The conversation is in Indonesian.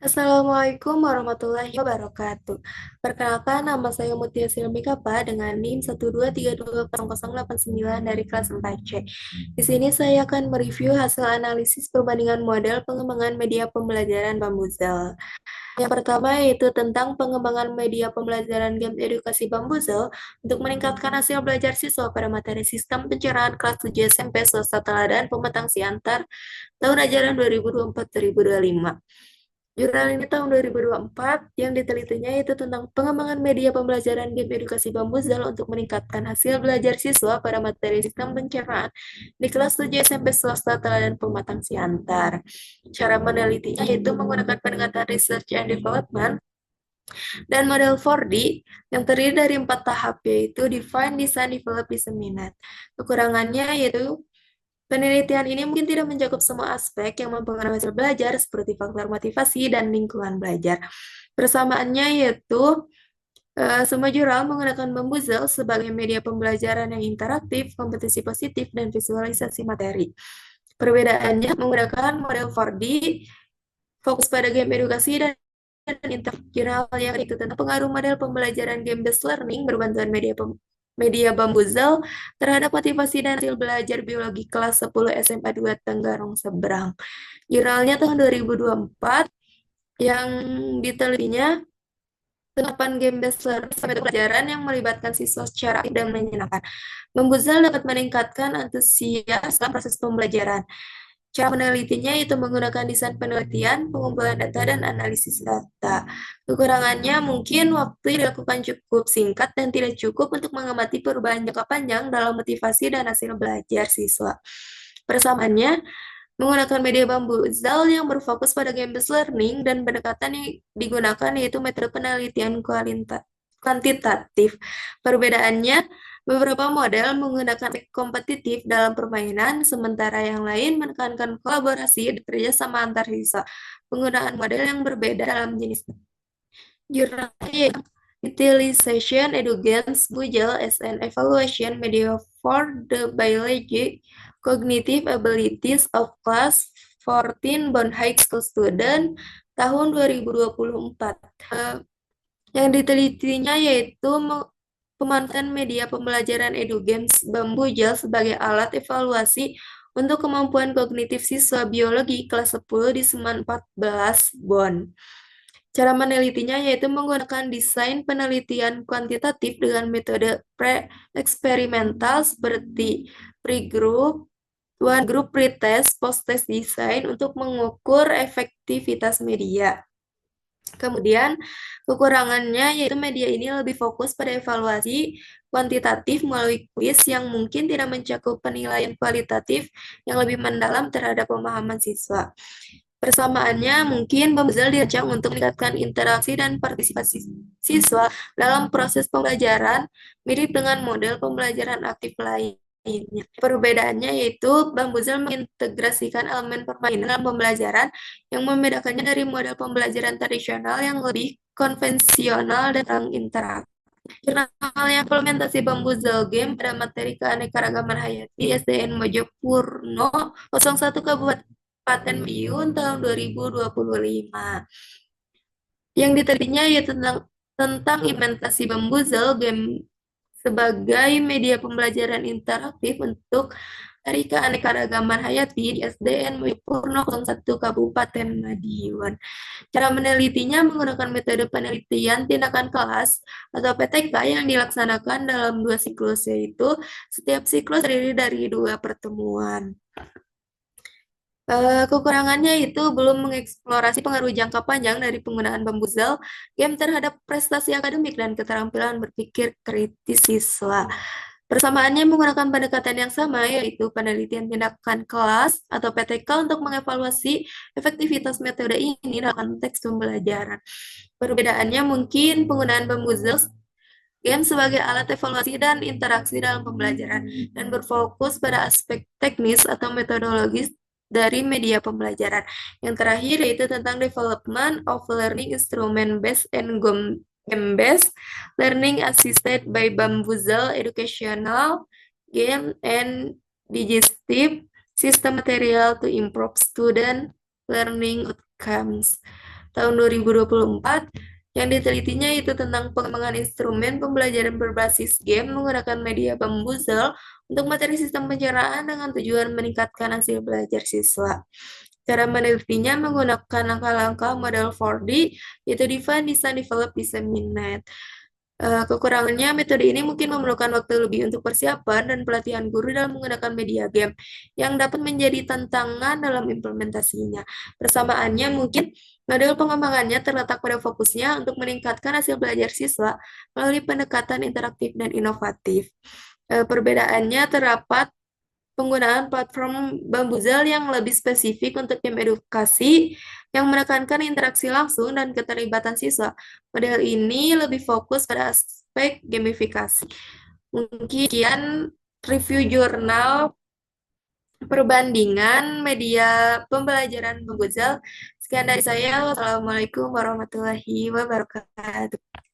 Assalamualaikum warahmatullahi wabarakatuh. Perkenalkan, nama saya Mutia Silmikapa dengan NIM 123200089 dari kelas 4C. Di sini saya akan mereview hasil analisis perbandingan model pengembangan media pembelajaran Bambuzel. Yang pertama yaitu tentang pengembangan media pembelajaran game edukasi Bambuzel untuk meningkatkan hasil belajar siswa pada materi sistem pencernaan kelas 7 SMP swasta teladan pematang siantar tahun ajaran 2024-2025. Jurnal ini tahun 2024 yang ditelitinya itu tentang pengembangan media pembelajaran game edukasi Bambuzel untuk meningkatkan hasil belajar siswa pada materi sistem pencernaan di kelas 7 SMP swasta teladan pematang siantar. Cara menelitinya yaitu menggunakan pendekatan research and development dan model 4D yang terdiri dari 4 tahap yaitu define, design, develop, disseminate. Kekurangannya yaitu penelitian ini mungkin tidak mencakup semua aspek yang mempengaruhi hasil belajar seperti faktor motivasi dan lingkungan belajar. Persamaannya yaitu semua jurnal menggunakan Bambuzel sebagai media pembelajaran yang interaktif, kompetisi positif, dan visualisasi materi. Perbedaannya menggunakan model 4D, fokus pada game edukasi dan jurnal yang itu tentang pengaruh model pembelajaran game-based learning berbantuan media Bambuzel terhadap motivasi dan hasil belajar biologi kelas 10 SMA 2 Tenggarong Seberang. Jurnalnya tahun 2024 yang ditelitinya 8 game-based learning metode pelajaran yang melibatkan siswa secara aktif dan menyenangkan. Bambuzel dapat meningkatkan antusias dalam proses pembelajaran. Cara menelitinya itu menggunakan desain penelitian, pengumpulan data, dan analisis data. Kekurangannya mungkin waktu yang dilakukan cukup singkat dan tidak cukup untuk mengamati perubahan jangka panjang dalam motivasi dan hasil belajar siswa. Persamaannya, menggunakan media Bambuzel yang berfokus pada game-based learning dan pendekatan yang digunakan yaitu metode penelitian kuantitatif. Perbedaannya, beberapa model menggunakan kompetitif dalam permainan, sementara yang lain menekankan kolaborasi dan kerjasama antar siswa. Penggunaan model yang berbeda dalam jenis jurnal yaitu Utilization Edugens Bujel as an Evaluation Media for the Biology Cognitive Abilities of Class 14 Bond High School Student tahun 2024. Yang ditelitinya yaitu pemanfaatan media pembelajaran EduGames Bambujel sebagai alat evaluasi untuk kemampuan kognitif siswa biologi kelas 10 di Seman 14 Bonn. Cara menelitinya yaitu menggunakan desain penelitian kuantitatif dengan metode pre-eksperimental seperti pre-group, one group pretest, post-test design untuk mengukur efektivitas media. Kemudian, kekurangannya yaitu media ini lebih fokus pada evaluasi kuantitatif melalui kuis yang mungkin tidak mencakup penilaian kualitatif yang lebih mendalam terhadap pemahaman siswa. Persamaannya mungkin Bambuzel dirancang untuk meningkatkan interaksi dan partisipasi siswa dalam proses pembelajaran, mirip dengan model pembelajaran aktif lainnya. Perbedaannya yaitu Bambuzel mengintegrasikan elemen permainan dalam pembelajaran yang membedakannya dari model pembelajaran tradisional yang lebih konvensional dan interaktif. Jurnal yang implementasi Bambuzel Game pada materi keanekaragaman hayati SDN Mojopurno 01 Kabupaten Madiun tahun 2025. Yang ditelitinya yaitu tentang implementasi Bambuzel Game sebagai media pembelajaran interaktif untuk Hari Keanekaragaman Hayati di SDN Purno 01 Kabupaten Madiun. Cara menelitinya menggunakan metode penelitian tindakan kelas atau PTK yang dilaksanakan dalam 2 siklus, yaitu setiap siklus terdiri dari 2 pertemuan. Kekurangannya itu belum mengeksplorasi pengaruh jangka panjang dari penggunaan Bambuzel game terhadap prestasi akademik dan keterampilan berpikir kritis siswa. Persamaannya menggunakan pendekatan yang sama, yaitu penelitian tindakan kelas atau PTK untuk mengevaluasi efektivitas metode ini dalam konteks pembelajaran. Perbedaannya mungkin penggunaan Bambuzel game sebagai alat evaluasi dan interaksi dalam pembelajaran dan berfokus pada aspek teknis atau metodologis dari media pembelajaran. Yang terakhir yaitu tentang development of learning instrument based and game-based learning assisted by Bambuzel educational game and digestive system material to improve student learning outcomes. tahun 2024 yang ditelitinya itu tentang pengembangan instrumen pembelajaran berbasis game menggunakan media Bambuzel untuk materi sistem pencernaan dengan tujuan meningkatkan hasil belajar siswa. Cara menelitinya menggunakan langkah-langkah model 4D, yaitu Define, Design, Develop, Disseminate. Kekurangannya, metode ini mungkin memerlukan waktu lebih untuk persiapan dan pelatihan guru dalam menggunakan media game, yang dapat menjadi tantangan dalam implementasinya. Persamaannya mungkin model pengembangannya terletak pada fokusnya untuk meningkatkan hasil belajar siswa melalui pendekatan interaktif dan inovatif. Perbedaannya terdapat penggunaan platform Bambuzel yang lebih spesifik untuk game edukasi yang menekankan interaksi langsung dan keterlibatan siswa. Model ini lebih fokus pada aspek gamifikasi. Mungkin sekian review jurnal perbandingan media pembelajaran Bambuzel. Sekian dari saya. Wassalamualaikum warahmatullahi wabarakatuh.